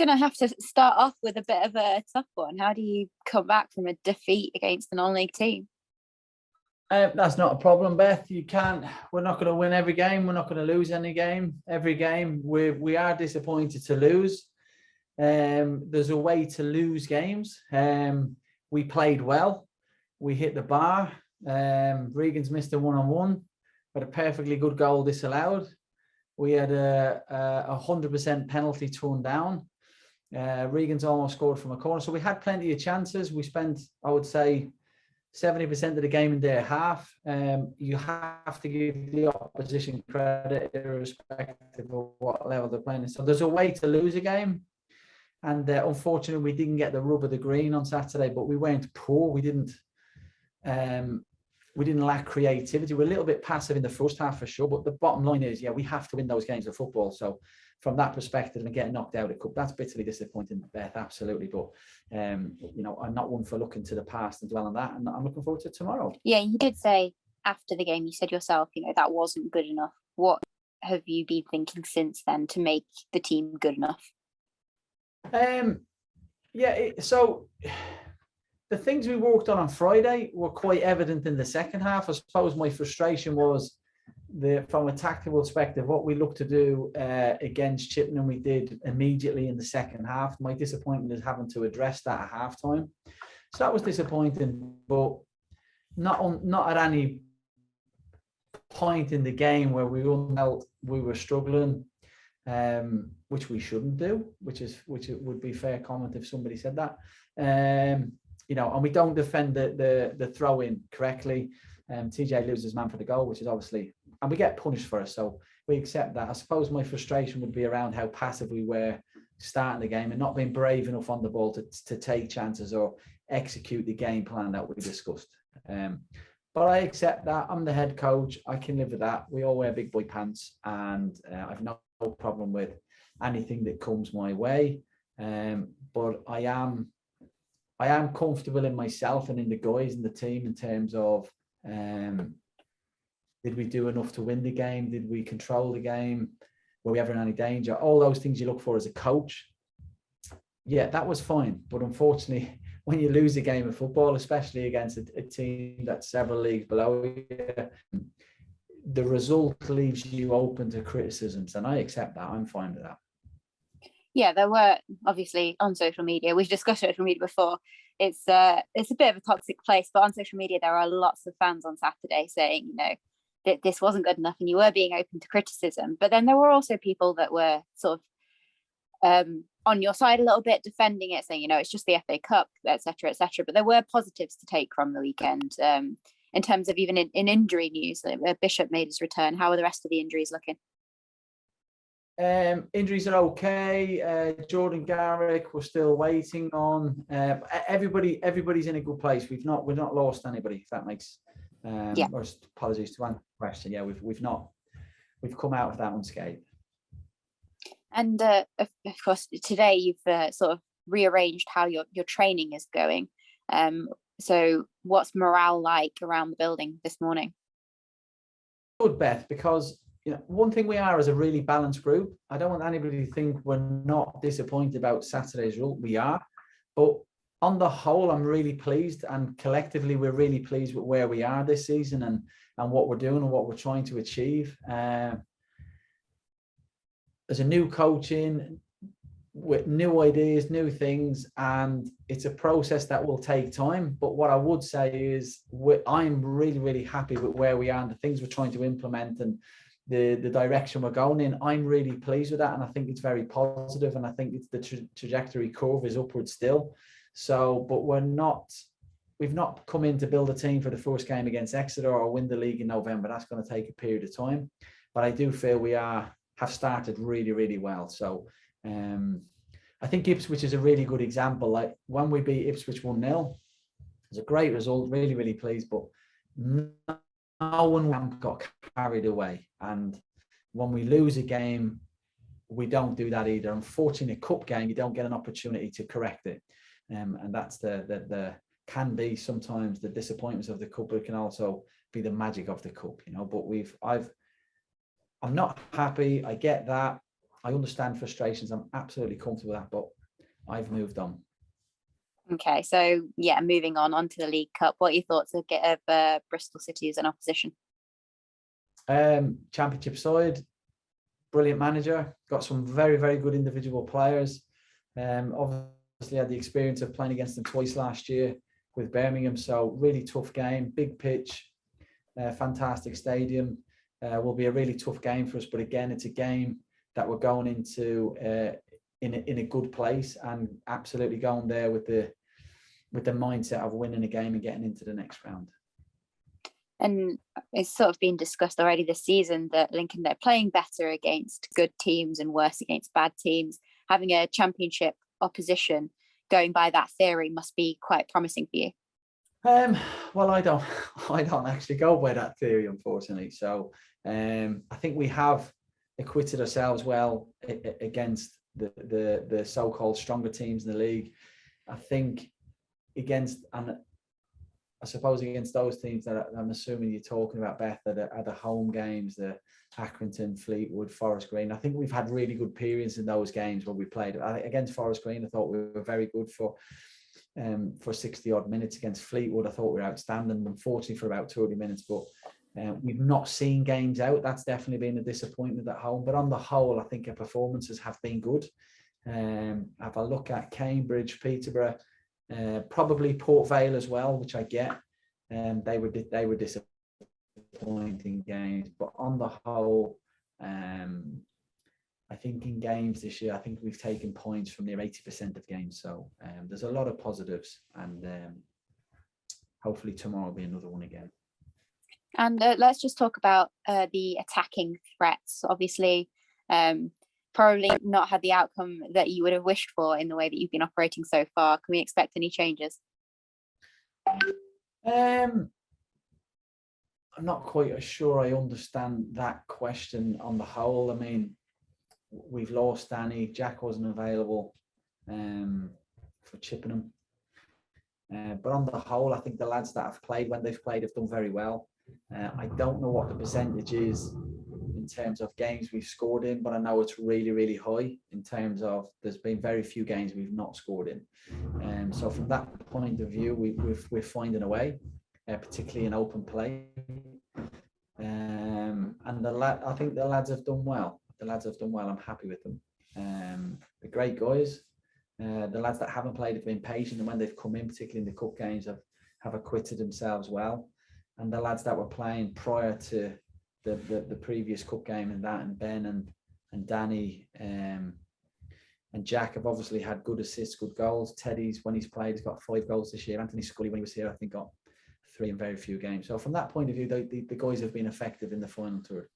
going to have to start off with a bit of a tough one. How do you come back from a defeat against the non-league team? That's not a problem, Beth. You can't. We're not going to win every game. We're not going to lose every game. We are disappointed to lose. There's a way to lose games. We played well. We hit the bar. Regan's missed a one-on-one, but a perfectly good goal disallowed. We had a 100% penalty turned down. Regan's almost scored from a corner. So we had plenty of chances. We spent, I would say, 70% of the game in their half. You have to give the opposition credit irrespective of what level they're playing. So there's a way to lose a game. And unfortunately, we didn't get the rub of the green on Saturday, but we weren't poor. We didn't lack creativity. We're a little bit passive in the first half for sure, but the bottom line is, yeah, we have to win those games of football. So from that perspective and getting knocked out of the cup, that's bitterly disappointing, Beth, absolutely. But, I'm not one for looking to the past and dwell on that. And I'm looking forward to tomorrow. Yeah, you did say after the game, you said yourself, that wasn't good enough. What have you been thinking since then to make the team good enough? So the things we worked on Friday were quite evident in the second half. I suppose my frustration was from a tactical perspective, what we looked to do against Chippenham, we did immediately in the second half. My disappointment is having to address that at halftime. So that was disappointing, but not at any point in the game where we felt we were struggling, which we shouldn't do, which would be fair comment if somebody said that. And we don't defend the throw in correctly. TJ loses man for the goal, which is obviously, and we get punished for it, so we accept that. I suppose my frustration would be around how passive we were starting the game and not being brave enough on the ball to take chances or execute the game plan that we discussed. But I accept that. I'm the head coach. I can live with that. We all wear big boy pants, and I've no problem with anything that comes my way. But I am comfortable in myself and in the guys in the team in terms of did we do enough to win the game? Did we control the game? Were we ever in any danger? All those things you look for as a coach. Yeah, that was fine. But unfortunately, when you lose a game of football, especially against a team that's several leagues below you, the result leaves you open to criticisms. And I accept that. I'm fine with that. Yeah, there were obviously on social media. We've discussed social media before. It's a bit of a toxic place, but on social media there are lots of fans on Saturday saying, that this wasn't good enough, and you were being open to criticism. But then there were also people that were sort of on your side a little bit, defending it, saying, it's just the FA Cup, etc., etc. But there were positives to take from the weekend in terms of even in injury news. Bishop made his return. How are the rest of the injuries looking? Injuries are okay. Jordan Garrick, we're still waiting on. Everybody's in a good place. We've not lost anybody, if that makes or apologies to answer the question. Yeah, we've come out of that unscathed. And of course today you've sort of rearranged how your training is going. So what's morale like around the building this morning? Good, Beth, because one thing we are is a really balanced group. I don't want anybody to think we're not disappointed about Saturday's result. We are, but on the whole, I'm really pleased, and collectively, we're really pleased with where we are this season and what we're doing and what we're trying to achieve. There's a new coach in with new ideas, new things, and it's a process that will take time. But what I would say is I'm really, really happy with where we are and the things we're trying to implement and the direction we're going in. I'm really pleased with that, and I think it's very positive, and I think it's the trajectory curve is upward still. So, but we've not come in to build a team for the first game against Exeter or win the league in November. That's going to take a period of time, but I do feel we have started really, really well. So I think Ipswich is a really good example. Like when we beat Ipswich 1-0, it was a great result, really, really pleased, but no one got carried away. And when we lose a game, we don't do that either. Unfortunately, a cup game, you don't get an opportunity to correct it. And that's the can be sometimes the disappointments of the cup, but it can also be the magic of the cup, But I'm not happy. I get that. I understand frustrations. I'm absolutely comfortable with that, but I've moved on. Okay, so yeah, moving on to the League Cup. What are your thoughts of Bristol City as an opposition? Championship side, brilliant manager, got some very, very good individual players. Obviously had the experience of playing against them twice last year with Birmingham, so really tough game, big pitch, fantastic stadium. Will be a really tough game for us, but again, it's a game that we're going into in a good place, and absolutely going there with the mindset of winning a game and getting into the next round. And it's sort of been discussed already this season that Lincoln, they're playing better against good teams and worse against bad teams. Having a championship opposition, going by that theory, must be quite promising for you. Well, I don't actually go by that theory, unfortunately. So I think we have acquitted ourselves well against the so-called stronger teams in the league. I think against, and I suppose against those teams that I'm assuming you're talking about, Beth, are the home games, the Accrington, Fleetwood, Forest Green. I think we've had really good periods in those games where we played. Against Forest Green, I thought we were very good for 60 odd minutes. Against Fleetwood, I thought we were outstanding, unfortunately for about 20 minutes, but we've not seen games out. That's definitely been a disappointment at home, but on the whole, I think our performances have been good. If I look at Cambridge, Peterborough, probably Port Vale as well, which I get, they were disappointing games, but on the whole, I think in games this year, I think we've taken points from near 80% of games. So there's a lot of positives, and hopefully tomorrow will be another one again. And let's just talk about the attacking threats. Obviously, probably not had the outcome that you would have wished for in the way that you've been operating so far. Can we expect any changes? I'm not quite sure I understand that question on the whole. I mean, we've lost Danny. Jack wasn't available for Chippenham. But on the whole, I think the lads that have played, when they've played, have done very well. I don't know what the percentage is in terms of games we've scored in, but I know it's really, really high in terms of there's been very few games we've not scored in. So from that point of view, we're finding a way, particularly in open play. And I think the lads have done well. I'm happy with them. They're great guys. The lads that haven't played have been patient, and when they've come in, particularly in the cup games, have acquitted themselves well. And the lads that were playing prior to the previous cup game and Ben and Danny and Jack have obviously had good assists, good goals. Teddy's, when he's played, he's got 5 goals this year. Anthony Scully, when he was here, I think got 3 in very few games. So from that point of view, the guys have been effective in the final tour.